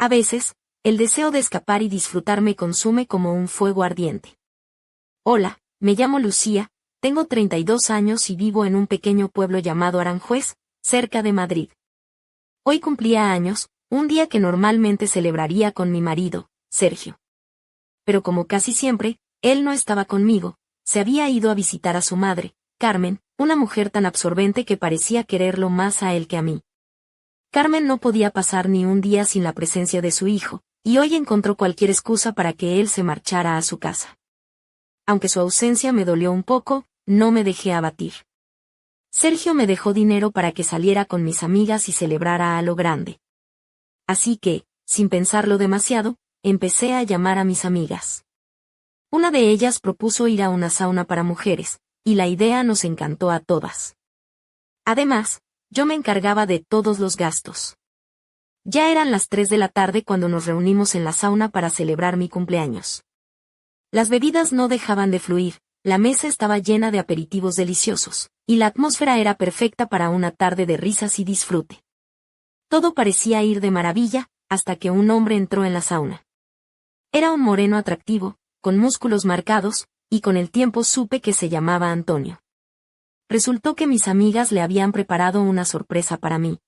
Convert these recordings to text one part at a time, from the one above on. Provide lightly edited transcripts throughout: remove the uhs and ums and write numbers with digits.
A veces, el deseo de escapar y disfrutar me consume como un fuego ardiente. Hola, me llamo Lucía, tengo 32 años y vivo en un pequeño pueblo llamado Aranjuez, cerca de Madrid. Hoy cumplía años, un día que normalmente celebraría con mi marido, Sergio. Pero como casi siempre, él no estaba conmigo, se había ido a visitar a su madre, Carmen, una mujer tan absorbente que parecía quererlo más a él que a mí. Carmen no podía pasar ni un día sin la presencia de su hijo, y hoy encontró cualquier excusa para que él se marchara a su casa. Aunque su ausencia me dolió un poco, no me dejé abatir. Sergio me dejó dinero para que saliera con mis amigas y celebrara a lo grande. Así que, sin pensarlo demasiado, empecé a llamar a mis amigas. Una de ellas propuso ir a una sauna para mujeres, y la idea nos encantó a todas. Además, yo me encargaba de todos los gastos. Ya eran las 3 de la tarde cuando nos reunimos en la sauna para celebrar mi cumpleaños. Las bebidas no dejaban de fluir, la mesa estaba llena de aperitivos deliciosos, y la atmósfera era perfecta para una tarde de risas y disfrute. Todo parecía ir de maravilla, hasta que un hombre entró en la sauna. Era un moreno atractivo, con músculos marcados, y con el tiempo supe que se llamaba Antonio. Resultó que mis amigas le habían preparado una sorpresa para mí.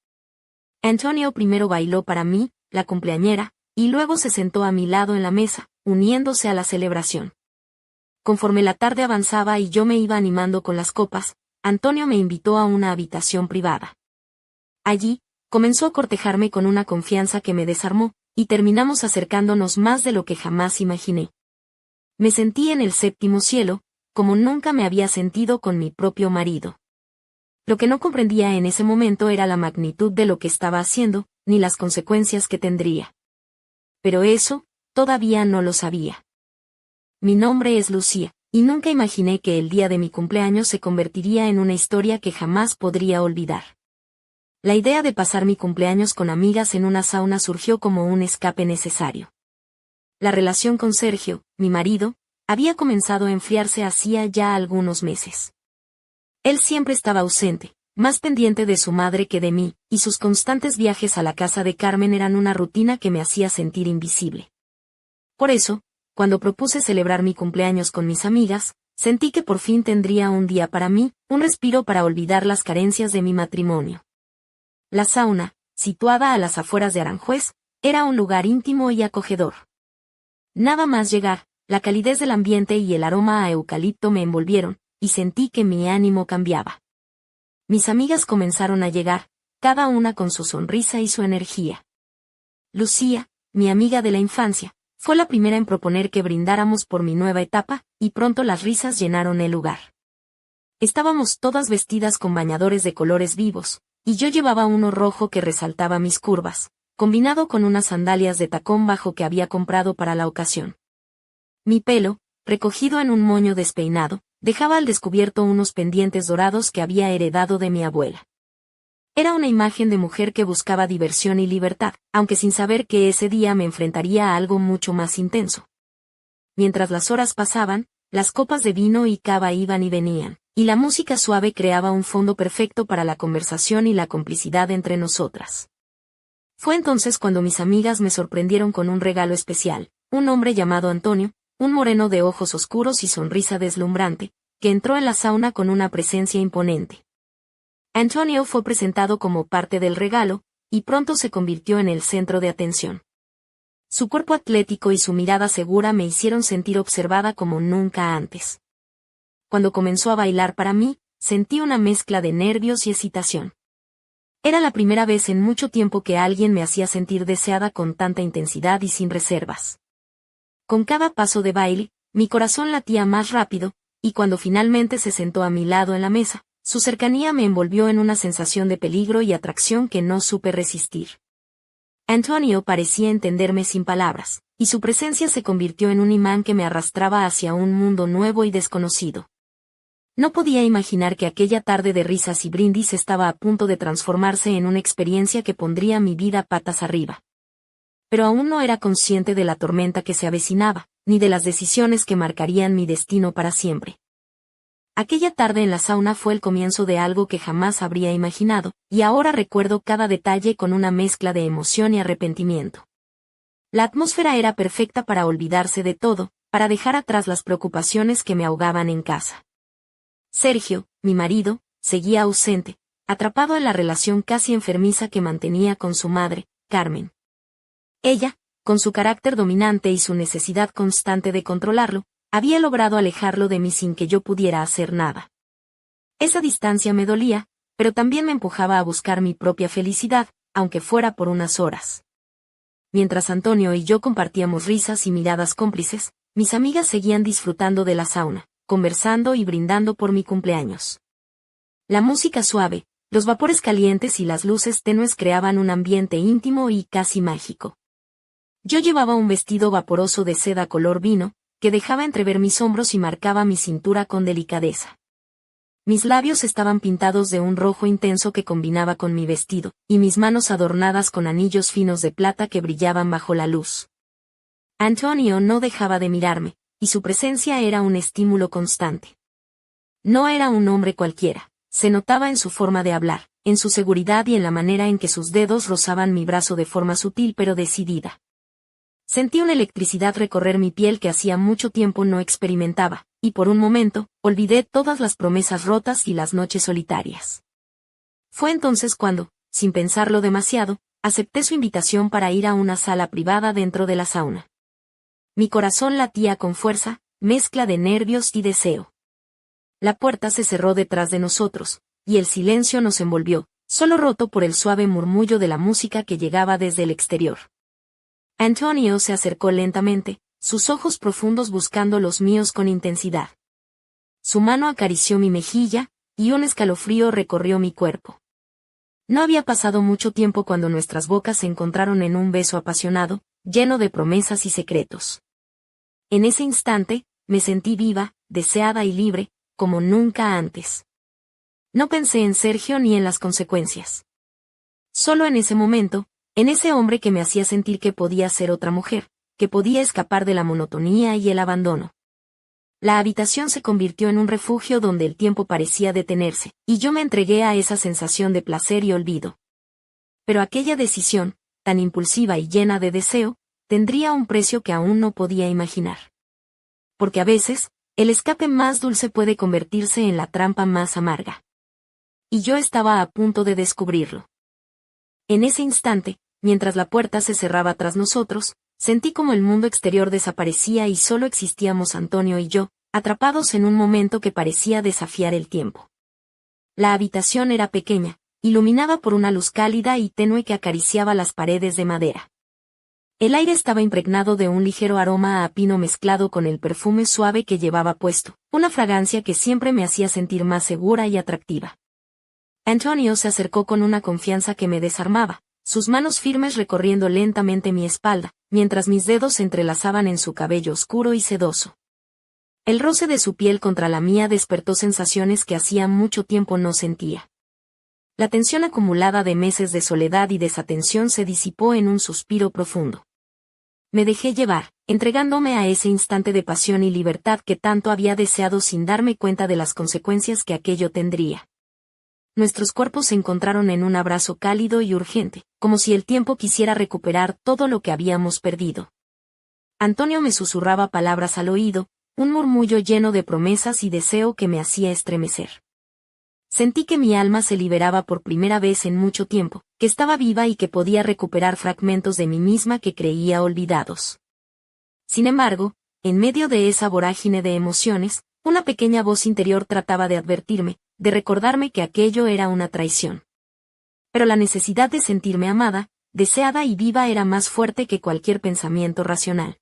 Antonio primero bailó para mí, la cumpleañera, y luego se sentó a mi lado en la mesa, uniéndose a la celebración. Conforme la tarde avanzaba y yo me iba animando con las copas, Antonio me invitó a una habitación privada. Allí, comenzó a cortejarme con una confianza que me desarmó, y terminamos acercándonos más de lo que jamás imaginé. Me sentí en el séptimo cielo, como nunca me había sentido con mi propio marido. Lo que no comprendía en ese momento era la magnitud de lo que estaba haciendo, ni las consecuencias que tendría. Pero eso, todavía no lo sabía. Mi nombre es Lucía, y nunca imaginé que el día de mi cumpleaños se convertiría en una historia que jamás podría olvidar. La idea de pasar mi cumpleaños con amigas en una sauna surgió como un escape necesario. La relación con Sergio, mi marido, había comenzado a enfriarse hacía ya algunos meses. Él siempre estaba ausente, más pendiente de su madre que de mí, y sus constantes viajes a la casa de Carmen eran una rutina que me hacía sentir invisible. Por eso, cuando propuse celebrar mi cumpleaños con mis amigas, sentí que por fin tendría un día para mí, un respiro para olvidar las carencias de mi matrimonio. La sauna, situada a las afueras de Aranjuez, era un lugar íntimo y acogedor. Nada más llegar, la calidez del ambiente y el aroma a eucalipto me envolvieron, y sentí que mi ánimo cambiaba. Mis amigas comenzaron a llegar, cada una con su sonrisa y su energía. Lucía, mi amiga de la infancia, fue la primera en proponer que brindáramos por mi nueva etapa, y pronto las risas llenaron el lugar. Estábamos todas vestidas con bañadores de colores vivos, y yo llevaba uno rojo que resaltaba mis curvas, combinado con unas sandalias de tacón bajo que había comprado para la ocasión. Mi pelo, recogido en un moño despeinado, dejaba al descubierto unos pendientes dorados que había heredado de mi abuela. Era una imagen de mujer que buscaba diversión y libertad, aunque sin saber que ese día me enfrentaría a algo mucho más intenso. Mientras las horas pasaban, las copas de vino y cava iban y venían, y la música suave creaba un fondo perfecto para la conversación y la complicidad entre nosotras. Fue entonces cuando mis amigas me sorprendieron con un regalo especial, un hombre llamado Antonio, un moreno de ojos oscuros y sonrisa deslumbrante, que entró en la sauna con una presencia imponente. Antonio fue presentado como parte del regalo, y pronto se convirtió en el centro de atención. Su cuerpo atlético y su mirada segura me hicieron sentir observada como nunca antes. Cuando comenzó a bailar para mí, sentí una mezcla de nervios y excitación. Era la primera vez en mucho tiempo que alguien me hacía sentir deseada con tanta intensidad y sin reservas. Con cada paso de baile, mi corazón latía más rápido, y cuando finalmente se sentó a mi lado en la mesa, su cercanía me envolvió en una sensación de peligro y atracción que no supe resistir. Antonio parecía entenderme sin palabras, y su presencia se convirtió en un imán que me arrastraba hacia un mundo nuevo y desconocido. No podía imaginar que aquella tarde de risas y brindis estaba a punto de transformarse en una experiencia que pondría mi vida patas arriba. Pero aún no era consciente de la tormenta que se avecinaba, ni de las decisiones que marcarían mi destino para siempre. Aquella tarde en la sauna fue el comienzo de algo que jamás habría imaginado, y ahora recuerdo cada detalle con una mezcla de emoción y arrepentimiento. La atmósfera era perfecta para olvidarse de todo, para dejar atrás las preocupaciones que me ahogaban en casa. Sergio, mi marido, seguía ausente, atrapado en la relación casi enfermiza que mantenía con su madre, Carmen. Ella, con su carácter dominante y su necesidad constante de controlarlo, había logrado alejarlo de mí sin que yo pudiera hacer nada. Esa distancia me dolía, pero también me empujaba a buscar mi propia felicidad, aunque fuera por unas horas. Mientras Antonio y yo compartíamos risas y miradas cómplices, mis amigas seguían disfrutando de la sauna, conversando y brindando por mi cumpleaños. La música suave, los vapores calientes y las luces tenues creaban un ambiente íntimo y casi mágico. Yo llevaba un vestido vaporoso de seda color vino, que dejaba entrever mis hombros y marcaba mi cintura con delicadeza. Mis labios estaban pintados de un rojo intenso que combinaba con mi vestido, y mis manos adornadas con anillos finos de plata que brillaban bajo la luz. Antonio no dejaba de mirarme, y su presencia era un estímulo constante. No era un hombre cualquiera, se notaba en su forma de hablar, en su seguridad y en la manera en que sus dedos rozaban mi brazo de forma sutil pero decidida. Sentí una electricidad recorrer mi piel que hacía mucho tiempo no experimentaba, y por un momento, olvidé todas las promesas rotas y las noches solitarias. Fue entonces cuando, sin pensarlo demasiado, acepté su invitación para ir a una sala privada dentro de la sauna. Mi corazón latía con fuerza, mezcla de nervios y deseo. La puerta se cerró detrás de nosotros, y el silencio nos envolvió, solo roto por el suave murmullo de la música que llegaba desde el exterior. Antonio se acercó lentamente, sus ojos profundos buscando los míos con intensidad. Su mano acarició mi mejilla, y un escalofrío recorrió mi cuerpo. No había pasado mucho tiempo cuando nuestras bocas se encontraron en un beso apasionado, lleno de promesas y secretos. En ese instante, me sentí viva, deseada y libre, como nunca antes. No pensé en Sergio ni en las consecuencias. Solo en ese momento, en ese hombre que me hacía sentir que podía ser otra mujer, que podía escapar de la monotonía y el abandono. La habitación se convirtió en un refugio donde el tiempo parecía detenerse, y yo me entregué a esa sensación de placer y olvido. Pero aquella decisión, tan impulsiva y llena de deseo, tendría un precio que aún no podía imaginar. Porque a veces, el escape más dulce puede convertirse en la trampa más amarga. Y yo estaba a punto de descubrirlo. En ese instante, mientras la puerta se cerraba tras nosotros, sentí como el mundo exterior desaparecía y solo existíamos Antonio y yo, atrapados en un momento que parecía desafiar el tiempo. La habitación era pequeña, iluminada por una luz cálida y tenue que acariciaba las paredes de madera. El aire estaba impregnado de un ligero aroma a pino mezclado con el perfume suave que llevaba puesto, una fragancia que siempre me hacía sentir más segura y atractiva. Antonio se acercó con una confianza que me desarmaba, sus manos firmes recorriendo lentamente mi espalda, mientras mis dedos se entrelazaban en su cabello oscuro y sedoso. El roce de su piel contra la mía despertó sensaciones que hacía mucho tiempo no sentía. La tensión acumulada de meses de soledad y desatención se disipó en un suspiro profundo. Me dejé llevar, entregándome a ese instante de pasión y libertad que tanto había deseado sin darme cuenta de las consecuencias que aquello tendría. Nuestros cuerpos se encontraron en un abrazo cálido y urgente, como si el tiempo quisiera recuperar todo lo que habíamos perdido. Antonio me susurraba palabras al oído, un murmullo lleno de promesas y deseo que me hacía estremecer. Sentí que mi alma se liberaba por primera vez en mucho tiempo, que estaba viva y que podía recuperar fragmentos de mí misma que creía olvidados. Sin embargo, en medio de esa vorágine de emociones, una pequeña voz interior trataba de advertirme, de recordarme que aquello era una traición. Pero la necesidad de sentirme amada, deseada y viva era más fuerte que cualquier pensamiento racional.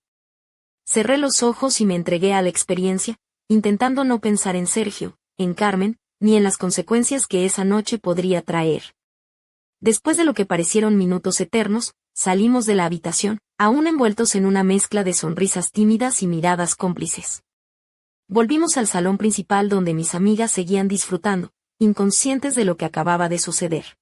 Cerré los ojos y me entregué a la experiencia, intentando no pensar en Sergio, en Carmen, ni en las consecuencias que esa noche podría traer. Después de lo que parecieron minutos eternos, salimos de la habitación, aún envueltos en una mezcla de sonrisas tímidas y miradas cómplices. Volvimos al salón principal donde mis amigas seguían disfrutando, inconscientes de lo que acababa de suceder.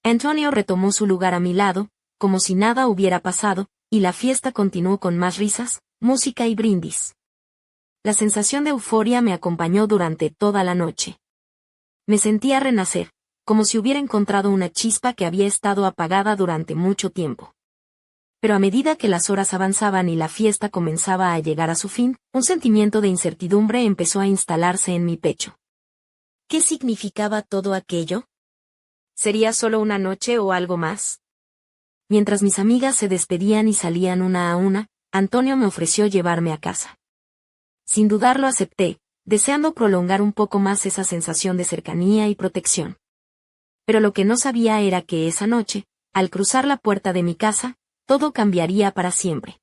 Antonio retomó su lugar a mi lado, como si nada hubiera pasado, y la fiesta continuó con más risas, música y brindis. La sensación de euforia me acompañó durante toda la noche. Me sentía renacer, como si hubiera encontrado una chispa que había estado apagada durante mucho tiempo. Pero a medida que las horas avanzaban y la fiesta comenzaba a llegar a su fin, un sentimiento de incertidumbre empezó a instalarse en mi pecho. ¿Qué significaba todo aquello? ¿Sería solo una noche o algo más? Mientras mis amigas se despedían y salían una a una, Antonio me ofreció llevarme a casa. Sin dudarlo acepté, deseando prolongar un poco más esa sensación de cercanía y protección. Pero lo que no sabía era que esa noche, al cruzar la puerta de mi casa, todo cambiaría para siempre.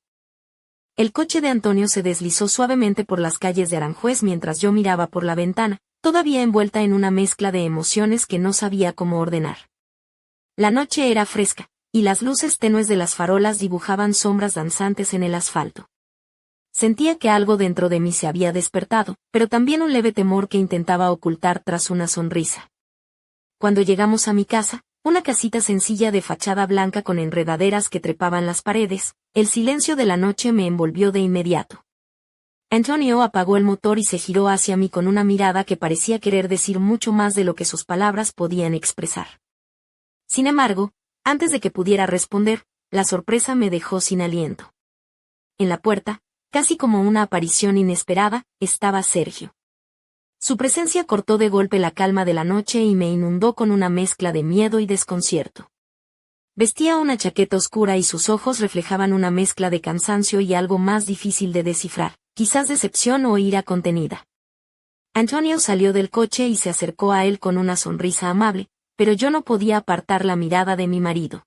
El coche de Antonio se deslizó suavemente por las calles de Aranjuez mientras yo miraba por la ventana, todavía envuelta en una mezcla de emociones que no sabía cómo ordenar. La noche era fresca, y las luces tenues de las farolas dibujaban sombras danzantes en el asfalto. Sentía que algo dentro de mí se había despertado, pero también un leve temor que intentaba ocultar tras una sonrisa. Cuando llegamos a mi casa, una casita sencilla de fachada blanca con enredaderas que trepaban las paredes, el silencio de la noche me envolvió de inmediato. Antonio apagó el motor y se giró hacia mí con una mirada que parecía querer decir mucho más de lo que sus palabras podían expresar. Sin embargo, antes de que pudiera responder, la sorpresa me dejó sin aliento. En la puerta, casi como una aparición inesperada, estaba Sergio. Su presencia cortó de golpe la calma de la noche y me inundó con una mezcla de miedo y desconcierto. Vestía una chaqueta oscura y sus ojos reflejaban una mezcla de cansancio y algo más difícil de descifrar, quizás decepción o ira contenida. Antonio salió del coche y se acercó a él con una sonrisa amable, pero yo no podía apartar la mirada de mi marido.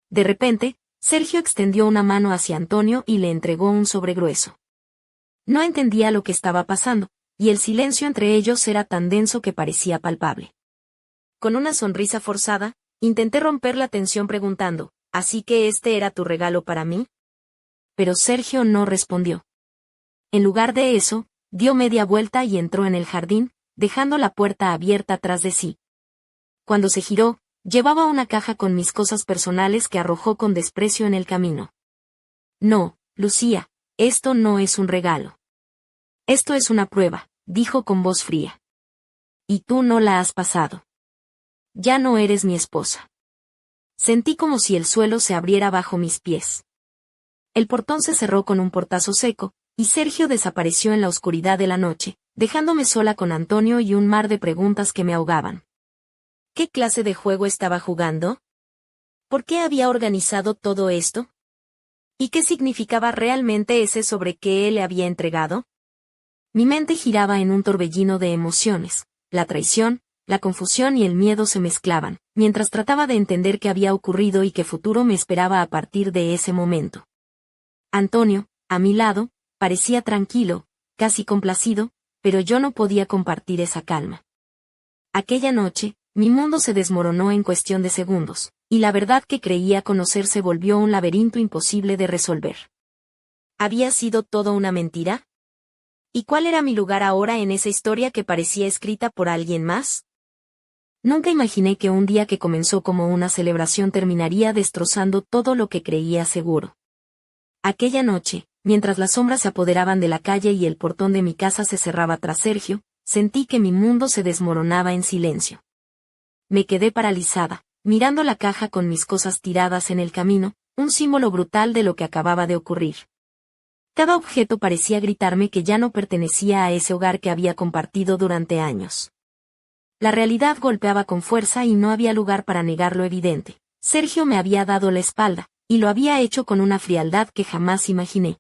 De repente, Sergio extendió una mano hacia Antonio y le entregó un sobre grueso. No entendía lo que estaba pasando, y el silencio entre ellos era tan denso que parecía palpable. Con una sonrisa forzada, intenté romper la tensión preguntando, ¿así que este era tu regalo para mí? Pero Sergio no respondió. En lugar de eso, dio media vuelta y entró en el jardín, dejando la puerta abierta tras de sí. Cuando se giró, llevaba una caja con mis cosas personales que arrojó con desprecio en el camino. No, Lucía, esto no es un regalo. Esto es una prueba, dijo con voz fría. Y tú no la has pasado. Ya no eres mi esposa. Sentí como si el suelo se abriera bajo mis pies. El portón se cerró con un portazo seco, y Sergio desapareció en la oscuridad de la noche, dejándome sola con Antonio y un mar de preguntas que me ahogaban. ¿Qué clase de juego estaba jugando? ¿Por qué había organizado todo esto? ¿Y qué significaba realmente ese sobre que él le había entregado? Mi mente giraba en un torbellino de emociones, la traición, la confusión y el miedo se mezclaban, mientras trataba de entender qué había ocurrido y qué futuro me esperaba a partir de ese momento. Antonio, a mi lado, parecía tranquilo, casi complacido, pero yo no podía compartir esa calma. Aquella noche, mi mundo se desmoronó en cuestión de segundos, y la verdad que creía conocer se volvió un laberinto imposible de resolver. ¿Había sido todo una mentira? ¿Y cuál era mi lugar ahora en esa historia que parecía escrita por alguien más? Nunca imaginé que un día que comenzó como una celebración terminaría destrozando todo lo que creía seguro. Aquella noche, mientras las sombras se apoderaban de la calle y el portón de mi casa se cerraba tras Sergio, sentí que mi mundo se desmoronaba en silencio. Me quedé paralizada, mirando la caja con mis cosas tiradas en el camino, un símbolo brutal de lo que acababa de ocurrir. Cada objeto parecía gritarme que ya no pertenecía a ese hogar que había compartido durante años. La realidad golpeaba con fuerza y no había lugar para negar lo evidente. Sergio me había dado la espalda, y lo había hecho con una frialdad que jamás imaginé.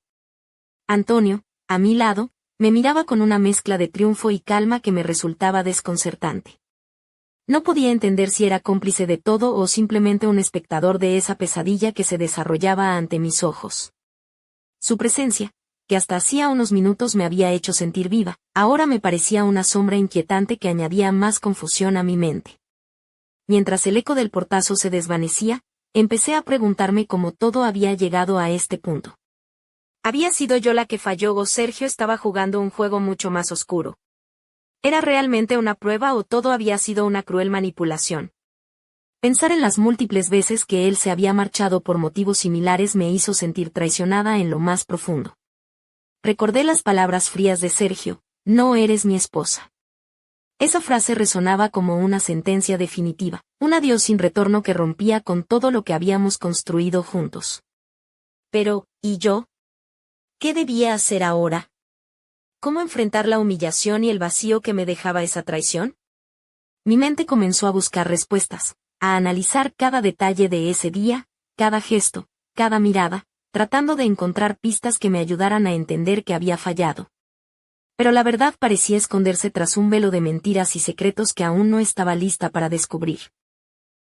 Antonio, a mi lado, me miraba con una mezcla de triunfo y calma que me resultaba desconcertante. No podía entender si era cómplice de todo o simplemente un espectador de esa pesadilla que se desarrollaba ante mis ojos. Su presencia, que hasta hacía unos minutos me había hecho sentir viva, ahora me parecía una sombra inquietante que añadía más confusión a mi mente. Mientras el eco del portazo se desvanecía, empecé a preguntarme cómo todo había llegado a este punto. ¿Había sido yo la que falló o Sergio estaba jugando un juego mucho más oscuro? ¿Era realmente una prueba o todo había sido una cruel manipulación? Pensar en las múltiples veces que él se había marchado por motivos similares me hizo sentir traicionada en lo más profundo. Recordé las palabras frías de Sergio, no eres mi esposa. Esa frase resonaba como una sentencia definitiva, un adiós sin retorno que rompía con todo lo que habíamos construido juntos. Pero, ¿y yo? ¿Qué debía hacer ahora? ¿Cómo enfrentar la humillación y el vacío que me dejaba esa traición? Mi mente comenzó a buscar respuestas, a analizar cada detalle de ese día, cada gesto, cada mirada, tratando de encontrar pistas que me ayudaran a entender que había fallado. Pero la verdad parecía esconderse tras un velo de mentiras y secretos que aún no estaba lista para descubrir.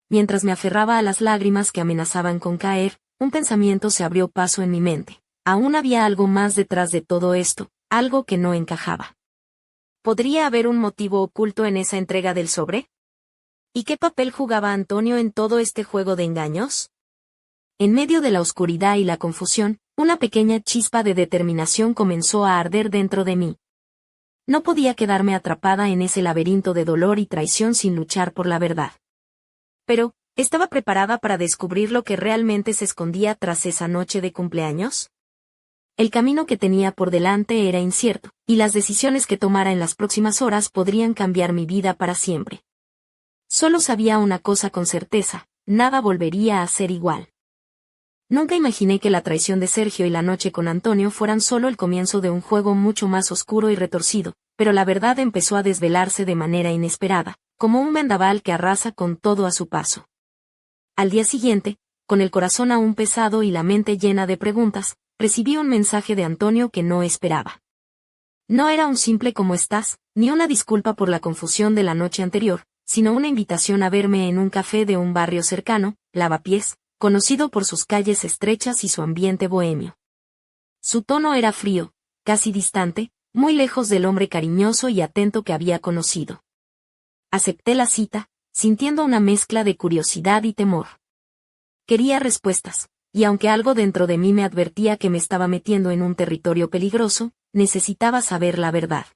Mientras me aferraba a las lágrimas que amenazaban con caer, un pensamiento se abrió paso en mi mente. Aún había algo más detrás de todo esto, algo que no encajaba. ¿Podría haber un motivo oculto en esa entrega del sobre? ¿Y qué papel jugaba Antonio en todo este juego de engaños? En medio de la oscuridad y la confusión, una pequeña chispa de determinación comenzó a arder dentro de mí. No podía quedarme atrapada en ese laberinto de dolor y traición sin luchar por la verdad. Pero, ¿estaba preparada para descubrir lo que realmente se escondía tras esa noche de cumpleaños? El camino que tenía por delante era incierto, y las decisiones que tomara en las próximas horas podrían cambiar mi vida para siempre. Solo sabía una cosa con certeza, nada volvería a ser igual. Nunca imaginé que la traición de Sergio y la noche con Antonio fueran solo el comienzo de un juego mucho más oscuro y retorcido, pero la verdad empezó a desvelarse de manera inesperada, como un vendaval que arrasa con todo a su paso. Al día siguiente, con el corazón aún pesado y la mente llena de preguntas, recibí un mensaje de Antonio que no esperaba. No era un simple ¿cómo estás?, ni una disculpa por la confusión de la noche anterior, sino una invitación a verme en un café de un barrio cercano, Lavapiés, conocido por sus calles estrechas y su ambiente bohemio. Su tono era frío, casi distante, muy lejos del hombre cariñoso y atento que había conocido. Acepté la cita, sintiendo una mezcla de curiosidad y temor. Quería respuestas, y aunque algo dentro de mí me advertía que me estaba metiendo en un territorio peligroso, necesitaba saber la verdad.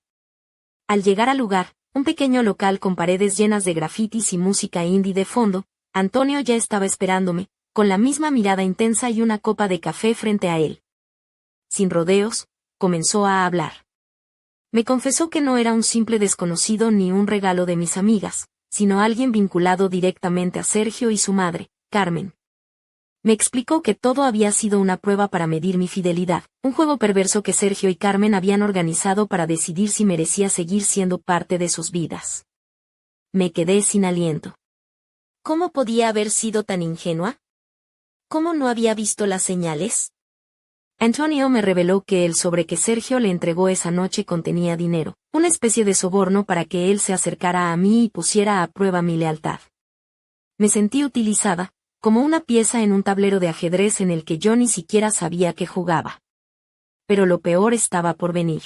Al llegar al lugar, un pequeño local con paredes llenas de grafitis y música indie de fondo, Antonio ya estaba esperándome, con la misma mirada intensa y una copa de café frente a él. Sin rodeos, comenzó a hablar. Me confesó que no era un simple desconocido ni un regalo de mis amigas, sino alguien vinculado directamente a Sergio y su madre, Carmen. Me explicó que todo había sido una prueba para medir mi fidelidad, un juego perverso que Sergio y Carmen habían organizado para decidir si merecía seguir siendo parte de sus vidas. Me quedé sin aliento. ¿Cómo podía haber sido tan ingenua? ¿Cómo no había visto las señales? Antonio me reveló que el sobre que Sergio le entregó esa noche contenía dinero, una especie de soborno para que él se acercara a mí y pusiera a prueba mi lealtad. Me sentí utilizada, como una pieza en un tablero de ajedrez en el que yo ni siquiera sabía que jugaba. Pero lo peor estaba por venir.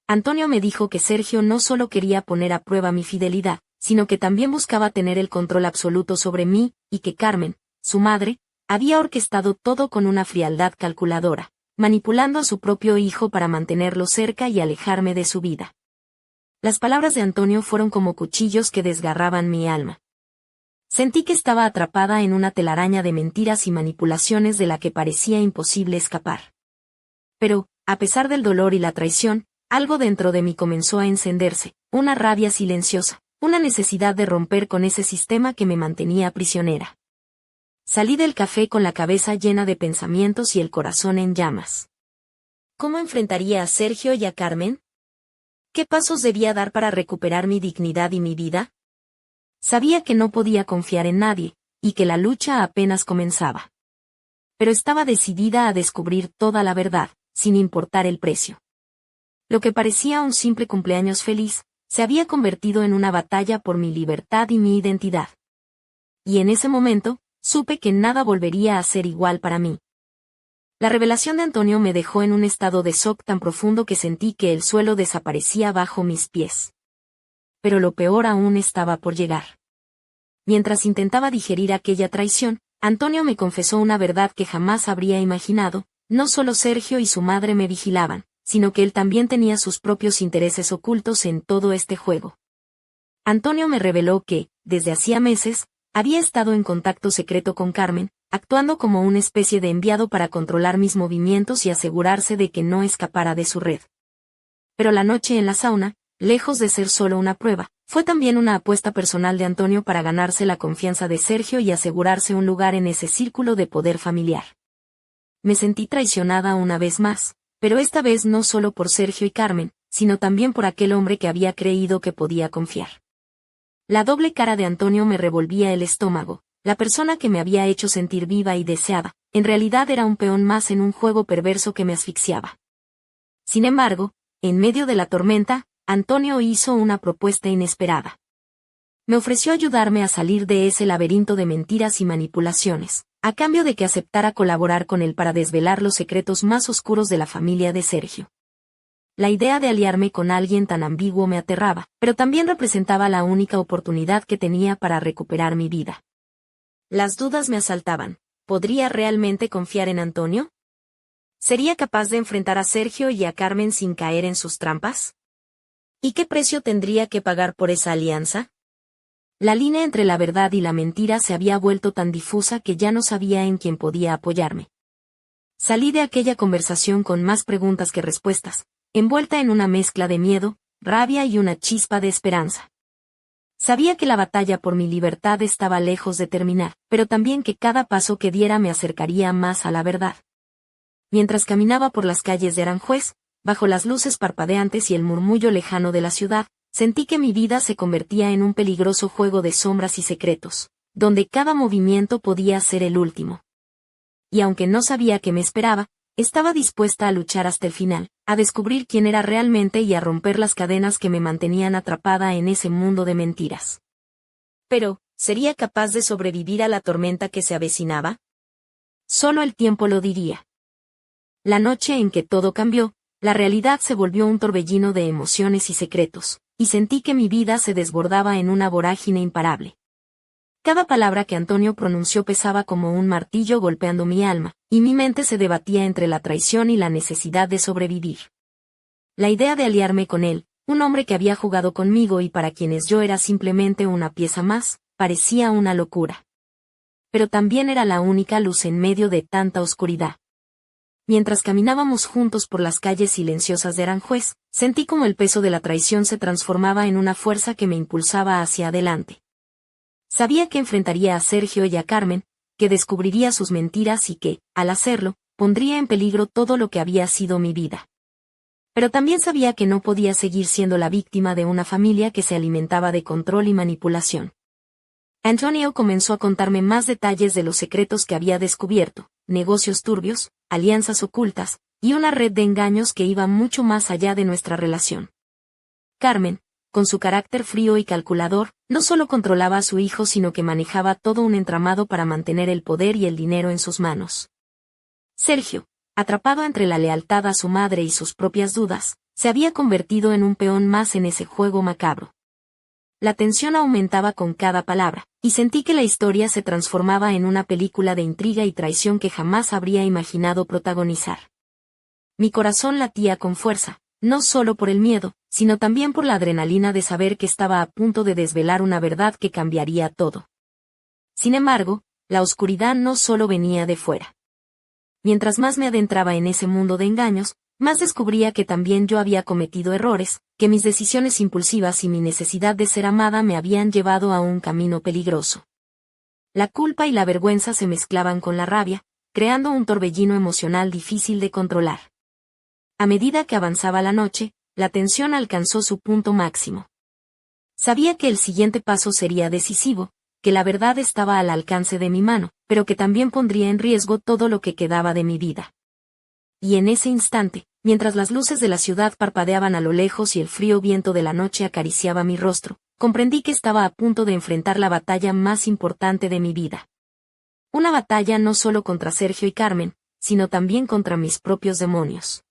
Antonio me dijo que Sergio no solo quería poner a prueba mi fidelidad, sino que también buscaba tener el control absoluto sobre mí, y que Carmen, su madre, había orquestado todo con una frialdad calculadora, manipulando a su propio hijo para mantenerlo cerca y alejarme de su vida. Las palabras de Antonio fueron como cuchillos que desgarraban mi alma. Sentí que estaba atrapada en una telaraña de mentiras y manipulaciones de la que parecía imposible escapar. Pero, a pesar del dolor y la traición, algo dentro de mí comenzó a encenderse, una rabia silenciosa, una necesidad de romper con ese sistema que me mantenía prisionera. Salí del café con la cabeza llena de pensamientos y el corazón en llamas. ¿Cómo enfrentaría a Sergio y a Carmen? ¿Qué pasos debía dar para recuperar mi dignidad y mi vida? Sabía que no podía confiar en nadie, y que la lucha apenas comenzaba. Pero estaba decidida a descubrir toda la verdad, sin importar el precio. Lo que parecía un simple cumpleaños feliz, se había convertido en una batalla por mi libertad y mi identidad. Y en ese momento, supe que nada volvería a ser igual para mí. La revelación de Antonio me dejó en un estado de shock tan profundo que sentí que el suelo desaparecía bajo mis pies. Pero lo peor aún estaba por llegar. Mientras intentaba digerir aquella traición, Antonio me confesó una verdad que jamás habría imaginado: no solo Sergio y su madre me vigilaban, sino que él también tenía sus propios intereses ocultos en todo este juego. Antonio me reveló que, desde hacía meses, había estado en contacto secreto con Carmen, actuando como una especie de enviado para controlar mis movimientos y asegurarse de que no escapara de su red. Pero la noche en la sauna, lejos de ser solo una prueba, fue también una apuesta personal de Antonio para ganarse la confianza de Sergio y asegurarse un lugar en ese círculo de poder familiar. me sentí traicionada una vez más, pero esta vez no solo por Sergio y Carmen, sino también por aquel hombre que había creído que podía confiar. La doble cara de Antonio me revolvía el estómago. La persona que me había hecho sentir viva y deseada, en realidad era un peón más en un juego perverso que me asfixiaba. Sin embargo, en medio de la tormenta, Antonio hizo una propuesta inesperada. Me ofreció ayudarme a salir de ese laberinto de mentiras y manipulaciones, a cambio de que aceptara colaborar con él para desvelar los secretos más oscuros de la familia de Sergio. La idea de aliarme con alguien tan ambiguo me aterraba, pero también representaba la única oportunidad que tenía para recuperar mi vida. Las dudas me asaltaban. ¿Podría realmente confiar en Antonio? ¿Sería capaz de enfrentar a Sergio y a Carmen sin caer en sus trampas? ¿Y qué precio tendría que pagar por esa alianza? La línea entre la verdad y la mentira se había vuelto tan difusa que ya no sabía en quién podía apoyarme. Salí de aquella conversación con más preguntas que respuestas, envuelta en una mezcla de miedo, rabia y una chispa de esperanza. Sabía que la batalla por mi libertad estaba lejos de terminar, pero también que cada paso que diera me acercaría más a la verdad. Mientras caminaba por las calles de Aranjuez, bajo las luces parpadeantes y el murmullo lejano de la ciudad, sentí que mi vida se convertía en un peligroso juego de sombras y secretos, donde cada movimiento podía ser el último. Y aunque no sabía qué me esperaba, estaba dispuesta a luchar hasta el final, a descubrir quién era realmente y a romper las cadenas que me mantenían atrapada en ese mundo de mentiras. Pero, ¿sería capaz de sobrevivir a la tormenta que se avecinaba? Solo el tiempo lo diría. La noche en que todo cambió, la realidad se volvió un torbellino de emociones y secretos, y sentí que mi vida se desbordaba en una vorágine imparable. Cada palabra que Antonio pronunció pesaba como un martillo golpeando mi alma, y mi mente se debatía entre la traición y la necesidad de sobrevivir. La idea de aliarme con él, un hombre que había jugado conmigo y para quienes yo era simplemente una pieza más, parecía una locura. Pero también era la única luz en medio de tanta oscuridad. Mientras caminábamos juntos por las calles silenciosas de Aranjuez, sentí como el peso de la traición se transformaba en una fuerza que me impulsaba hacia adelante. Sabía que enfrentaría a Sergio y a Carmen, que descubriría sus mentiras y que, al hacerlo, pondría en peligro todo lo que había sido mi vida. Pero también sabía que no podía seguir siendo la víctima de una familia que se alimentaba de control y manipulación. Antonio comenzó a contarme más detalles de los secretos que había descubierto, negocios turbios, alianzas ocultas, y una red de engaños que iba mucho más allá de nuestra relación. Carmen, con su carácter frío y calculador, no solo controlaba a su hijo sino que manejaba todo un entramado para mantener el poder y el dinero en sus manos. Sergio, atrapado entre la lealtad a su madre y sus propias dudas, se había convertido en un peón más en ese juego macabro. La tensión aumentaba con cada palabra, y sentí que la historia se transformaba en una película de intriga y traición que jamás habría imaginado protagonizar. Mi corazón latía con fuerza, no solo por el miedo, sino también por la adrenalina de saber que estaba a punto de desvelar una verdad que cambiaría todo. Sin embargo, la oscuridad no solo venía de fuera. Mientras más me adentraba en ese mundo de engaños, más descubría que también yo había cometido errores, que mis decisiones impulsivas y mi necesidad de ser amada me habían llevado a un camino peligroso. La culpa y la vergüenza se mezclaban con la rabia, creando un torbellino emocional difícil de controlar. A medida que avanzaba la noche, la tensión alcanzó su punto máximo. Sabía que el siguiente paso sería decisivo, que la verdad estaba al alcance de mi mano, pero que también pondría en riesgo todo lo que quedaba de mi vida. Y en ese instante, mientras las luces de la ciudad parpadeaban a lo lejos y el frío viento de la noche acariciaba mi rostro, comprendí que estaba a punto de enfrentar la batalla más importante de mi vida. Una batalla no solo contra Sergio y Carmen, sino también contra mis propios demonios.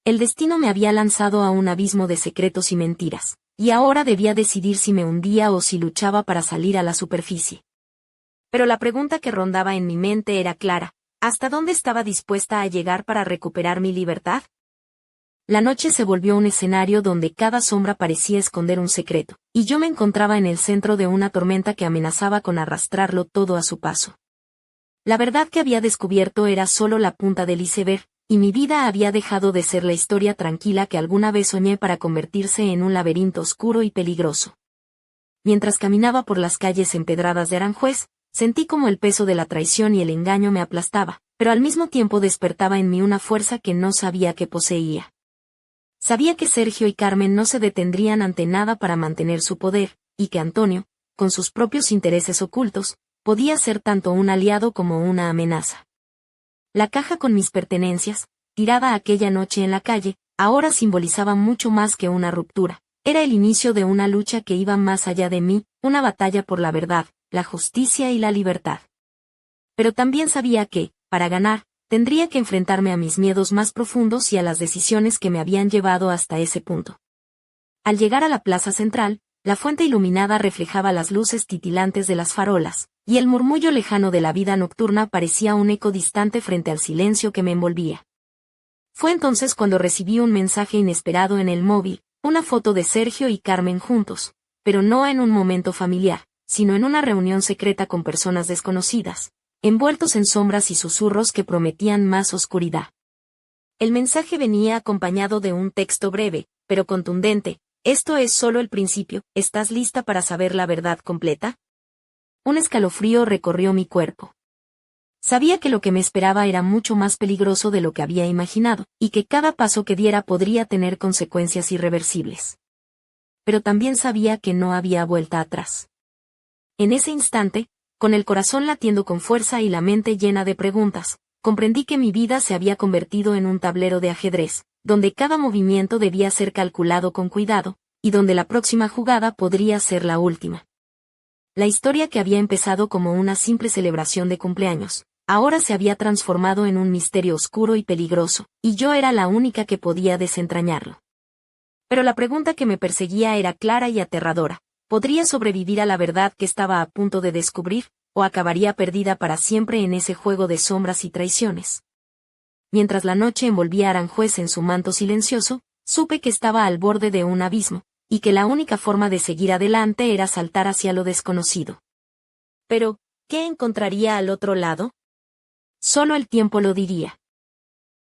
El destino me había lanzado a un abismo de secretos y mentiras, y ahora debía decidir si me hundía o si luchaba para salir a la superficie. Pero la pregunta que rondaba en mi mente era clara: ¿hasta dónde estaba dispuesta a llegar para recuperar mi libertad? La noche se volvió un escenario donde cada sombra parecía esconder un secreto, y yo me encontraba en el centro de una tormenta que amenazaba con arrastrarlo todo a su paso. La verdad que había descubierto era solo la punta del iceberg, y mi vida había dejado de ser la historia tranquila que alguna vez soñé para convertirse en un laberinto oscuro y peligroso. Mientras caminaba por las calles empedradas de Aranjuez, sentí como el peso de la traición y el engaño me aplastaba, pero al mismo tiempo despertaba en mí una fuerza que no sabía que poseía. Sabía que Sergio y Carmen no se detendrían ante nada para mantener su poder, y que Antonio, con sus propios intereses ocultos, podía ser tanto un aliado como una amenaza. La caja con mis pertenencias, tirada aquella noche en la calle, ahora simbolizaba mucho más que una ruptura. Era el inicio de una lucha que iba más allá de mí, una batalla por la verdad, la justicia y la libertad. Pero también sabía que, para ganar, tendría que enfrentarme a mis miedos más profundos y a las decisiones que me habían llevado hasta ese punto. Al llegar a la plaza central, la fuente iluminada reflejaba las luces titilantes de las farolas, y el murmullo lejano de la vida nocturna parecía un eco distante frente al silencio que me envolvía. Fue entonces cuando recibí un mensaje inesperado en el móvil, una foto de Sergio y Carmen juntos, pero no en un momento familiar, sino en una reunión secreta con personas desconocidas, envueltos en sombras y susurros que prometían más oscuridad. El mensaje venía acompañado de un texto breve, pero contundente: «Esto es solo el principio, ¿estás lista para saber la verdad completa?». Un escalofrío recorrió mi cuerpo. Sabía que lo que me esperaba era mucho más peligroso de lo que había imaginado, y que cada paso que diera podría tener consecuencias irreversibles. Pero también sabía que no había vuelta atrás. En ese instante, con el corazón latiendo con fuerza y la mente llena de preguntas, comprendí que mi vida se había convertido en un tablero de ajedrez, donde cada movimiento debía ser calculado con cuidado, y donde la próxima jugada podría ser la última. La historia que había empezado como una simple celebración de cumpleaños, ahora se había transformado en un misterio oscuro y peligroso, y yo era la única que podía desentrañarlo. Pero la pregunta que me perseguía era clara y aterradora: ¿podría sobrevivir a la verdad que estaba a punto de descubrir, o acabaría perdida para siempre en ese juego de sombras y traiciones? Mientras la noche envolvía a Aranjuez en su manto silencioso, supe que estaba al borde de un abismo, y que la única forma de seguir adelante era saltar hacia lo desconocido. Pero, ¿qué encontraría al otro lado? Solo el tiempo lo diría.